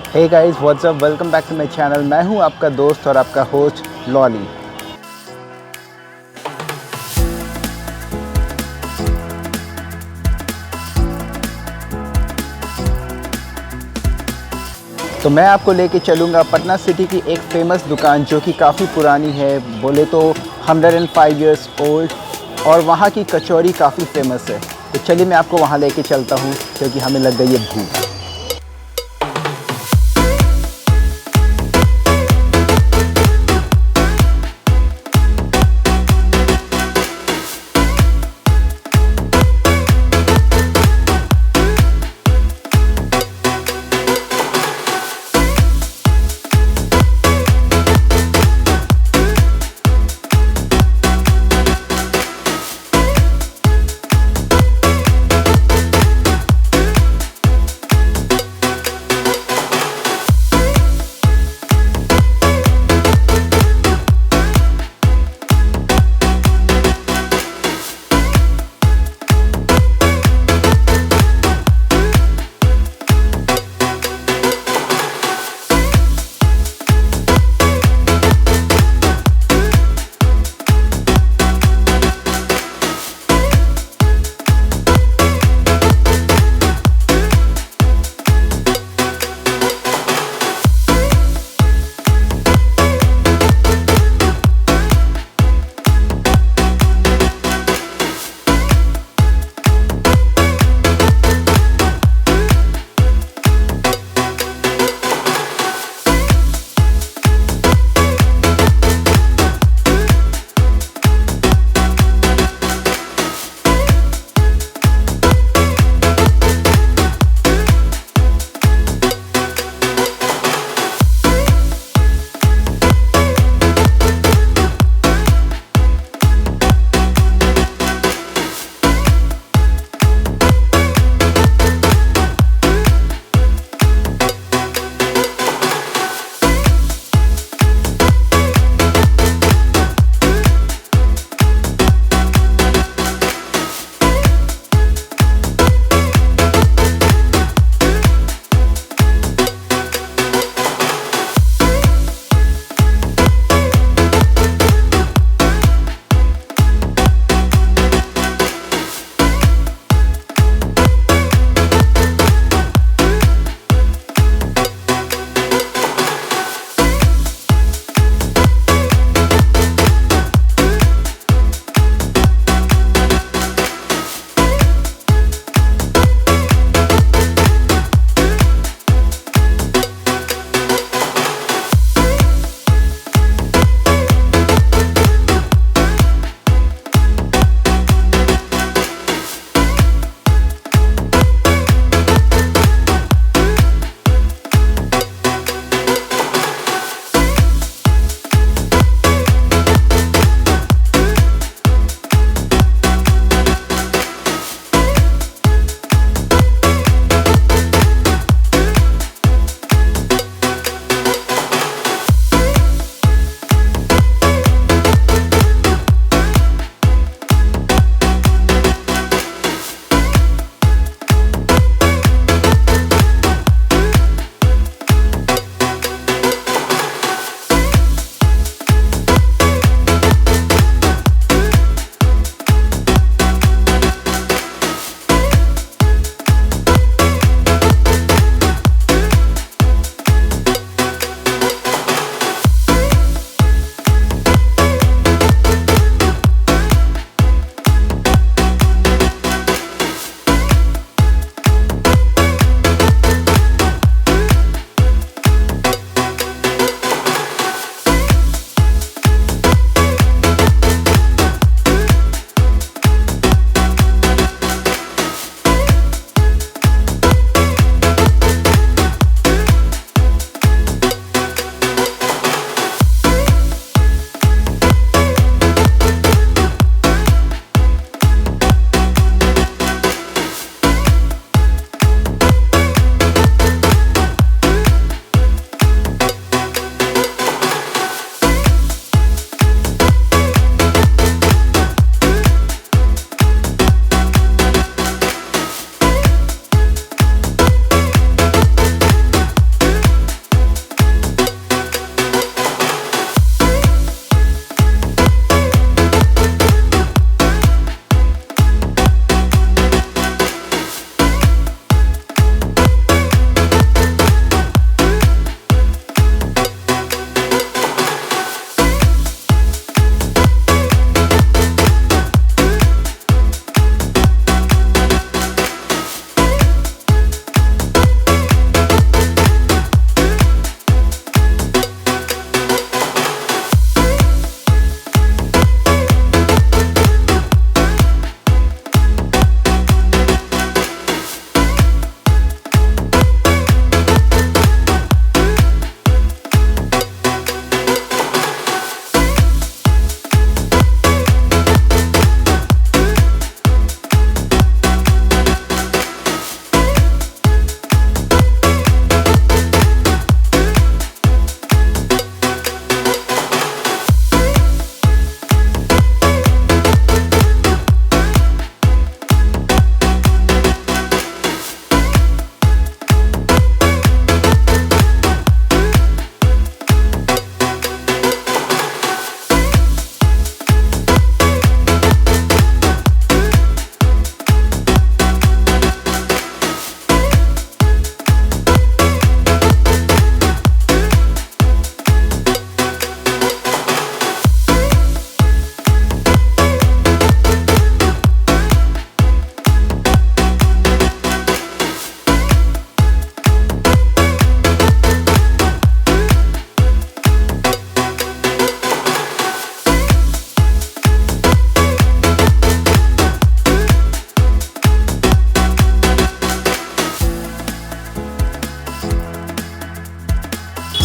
Hey guys what's up, welcome back to my channel. मैं हूं आपका दोस्त और आपका होस्ट लॉली। तो मैं आपको लेके चलूँगा पटना सिटी की एक फ़ेमस दुकान जो कि काफ़ी पुरानी है, बोले तो 105 इयर्स ओल्ड, और वहाँ की कचौरी काफ़ी फ़ेमस है। तो चलिए मैं आपको वहाँ लेके चलता हूँ क्योंकि हमें लग गई है भूख।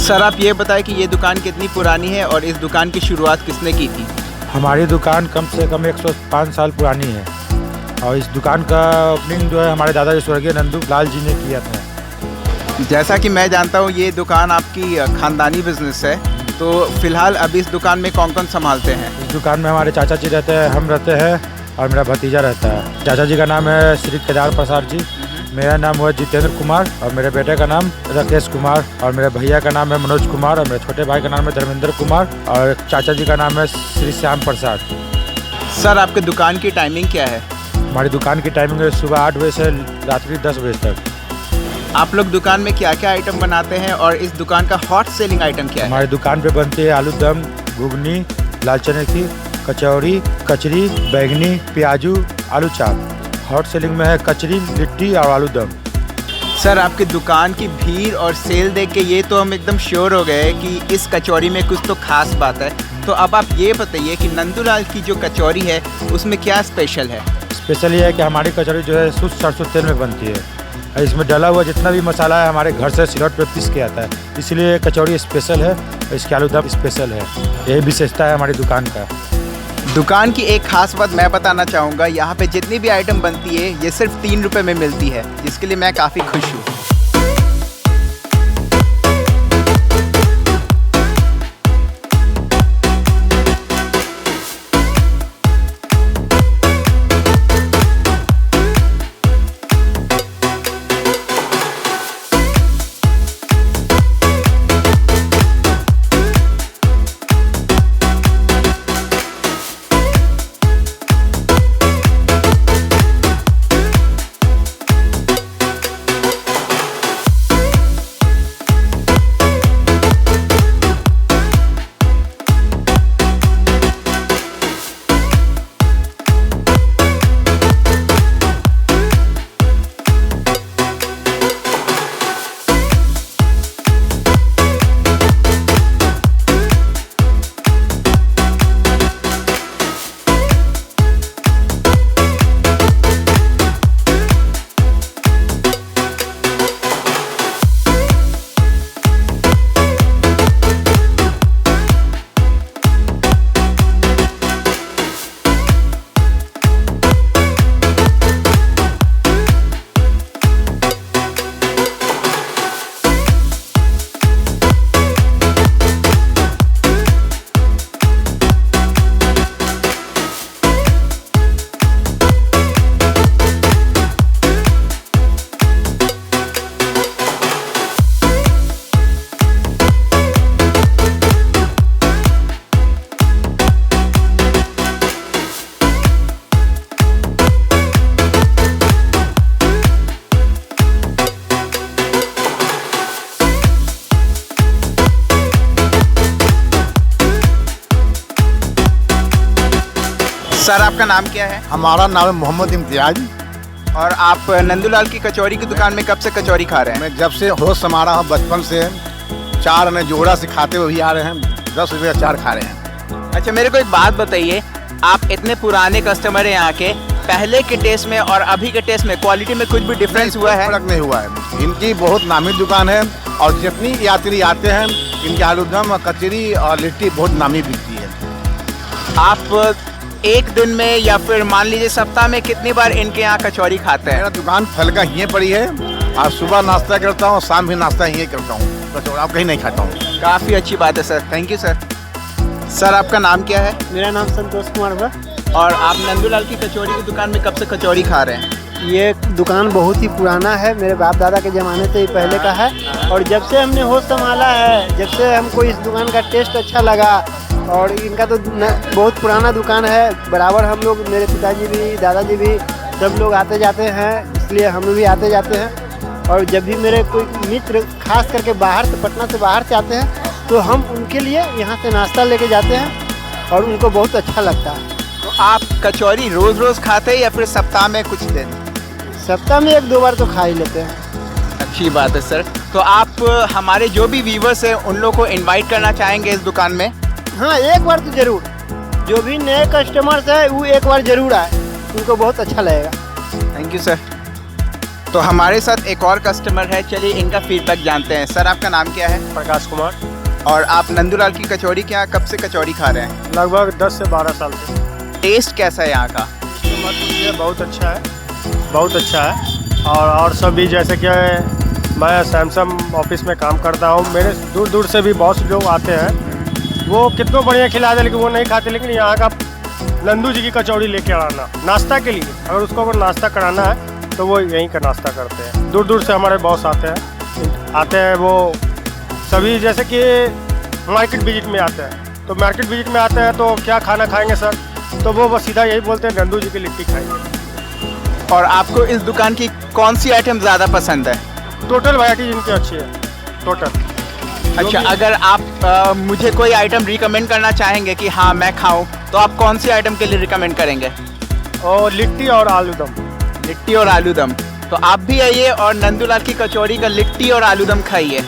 सर आप ये बताएं कि ये दुकान कितनी पुरानी है और इस दुकान की शुरुआत किसने की थी? हमारी दुकान कम से कम 105 साल पुरानी है और इस दुकान का ओपनिंग जो है हमारे दादाजी स्वर्गीय नंदू लाल जी ने किया था। जैसा कि मैं जानता हूँ ये दुकान आपकी ख़ानदानी बिजनेस है, तो फिलहाल अभी इस दुकान में कौन कौन संभालते हैं? इस दुकान में हमारे चाचा जी रहते हैं, हम रहते हैं और मेरा भतीजा रहता है। चाचा जी का नाम है श्री केदार प्रसाद जी, मेरा नाम हुआ जितेंद्र कुमार और मेरे बेटे का नाम राकेश कुमार और मेरे भैया का नाम है मनोज कुमार और मेरे छोटे भाई का नाम है धर्मेंद्र कुमार और चाचा जी का नाम है श्री श्याम प्रसाद। सर आपके दुकान की टाइमिंग क्या है? हमारी दुकान की टाइमिंग है सुबह 8 बजे से रात्रि 10 बजे तक। आप लोग दुकान में क्या क्या आइटम बनाते हैं और इस दुकान का हॉट सेलिंग आइटम क्या है? हमारी दुकान पे बनती है आलू दम, घुगनी, लाल चने की कचौड़ी, कचरी, बैगनी, प्याजू, आलू चाप। हॉट सेलिंग में है कचरी, लिट्टी और आलू दम। सर आपकी दुकान की भीड़ और सेल देख के ये तो हम एकदम श्योर हो गए कि इस कचौरी में कुछ तो खास बात है। तो अब आप ये बताइए कि नंदूलाल की जो कचौरी है उसमें क्या स्पेशल है? स्पेशल ये है कि हमारी कचौरी जो है शुद्ध सरसों तेल में बनती है। इसमें डला हुआ जितना भी मसाला है हमारे घर से सिलौट पे पीस के आता है, इसलिए कचौड़ी स्पेशल है और इसके आलू दम स्पेशल है। यही विशेषता है हमारी दुकान का। दुकान की एक खास बात मैं बताना चाहूँगा, यहाँ पे जितनी भी आइटम बनती है ये सिर्फ 3 रुपये में मिलती है, जिसके लिए मैं काफ़ी खुश हूँ। सर आपका नाम क्या है? हमारा नाम है मोहम्मद इम्तियाज। और आप नंदूलाल की कचौरी की दुकान में कब से कचौरी खा रहे हैं? मैं जब से होश संभाला हूँ बचपन से, 4 ने जोड़ा से खाते हुए भी आ रहे हैं, 10 रुपये का 4 खा रहे हैं। अच्छा मेरे को एक बात बताइए, आप इतने पुराने कस्टमर हैं यहाँ के, पहले के टेस्ट में और अभी के टेस्ट में क्वालिटी में कुछ भी डिफरेंस हुआ है? फर्क नहीं हुआ है। इनकी बहुत नामी दुकान है और जितनी यात्री आते हैं इनके आलूदम, कचरी और लिट्टी बहुत नामी बिकती है। आप एक दिन में या फिर मान लीजिए सप्ताह में कितनी बार इनके यहाँ कचौरी खाते हैं? मेरा दुकान फल का यहीं पड़ी है और सुबह नाश्ता करता हूँ, शाम भी नाश्ता यहीं करता हूँ, कचौड़ा आप कहीं नहीं खाता हूँ। काफ़ी अच्छी बात है sir, thank you sir. Sir आपका नाम क्या है? मेरा नाम संतोष कुमार हुआ। और आप नंदूलाल की कचौरी की दुकान में कब से कचौरी खा रहे हैं? ये दुकान बहुत ही पुराना है, मेरे बाप दादा के ज़माने से ही पहले का है और जब से हमने होश संभाला है, जब से हमको इस दुकान का टेस्ट अच्छा लगा और इनका तो बहुत पुराना दुकान है, बराबर हम लोग, मेरे पिताजी भी, दादाजी भी, सब लोग आते जाते हैं, इसलिए हम लोग भी आते जाते हैं। और जब भी मेरे कोई मित्र खास करके बाहर से, पटना से बाहर से आते हैं तो हम उनके लिए यहाँ से नाश्ता लेके जाते हैं और उनको बहुत अच्छा लगता है। तो आप कचौरी रोज़ रोज़ खाते हैं या फिर सप्ताह में कुछ दिन? सप्ताह में 1-2 बार तो खा ही लेते हैं। अच्छी बात है सर। तो आप हमारे जो भी व्यूवर्स हैं उन लोगों को इनवाइट करना चाहेंगे इस दुकान में? हाँ, एक बार तो ज़रूर, जो भी नए कस्टमर्स है वो एक बार ज़रूर आए, उनको बहुत अच्छा लगेगा। Thank you sir. तो हमारे साथ एक और कस्टमर है, चलिए इनका फीडबैक जानते हैं। सर आपका नाम क्या है? प्रकाश कुमार। और आप नंदूलाल की कचौड़ी के यहाँ कब से कचौड़ी खा रहे हैं? लगभग 10 से 12 साल से। टेस्ट कैसा है यहाँ का? ये बहुत अच्छा है, बहुत अच्छा है। और सभी जैसे कि मैं सैमसंग ऑफिस में काम करता हूँ, मेरे दूर दूर से भी बहुत लोग आते हैं। वो कितना बढ़िया खिला दे लेकिन वो नहीं खाते, लेकिन यहाँ का नंदू जी की कचौड़ी लेके आना नाश्ता के लिए, अगर उसको अगर नाश्ता कराना है तो वो यहीं का नाश्ता करते हैं। दूर दूर से हमारे बॉस आते हैं वो सभी, जैसे कि मार्केट विजिट में आते हैं। तो मार्केट विजिट में आते हैं तो क्या खाना खाएंगे सर, तो वो बस सीधा यही बोलते हैं नंदू जी की लिट्टी खाएंगे। और आपको इस दुकान की कौन सी आइटम ज़्यादा पसंद है? टोटल वैरायटी इनकी अच्छी है, टोटल। अच्छा, अगर आप मुझे कोई आइटम रिकमेंड करना चाहेंगे कि हाँ मैं खाऊं, तो आप कौन सी आइटम के लिए रिकमेंड करेंगे? और लिट्टी और आलू दम। लिट्टी और आलू दम। तो आप भी आइए और नंदूलाल की कचौड़ी का लिट्टी और आलू दम खाइए।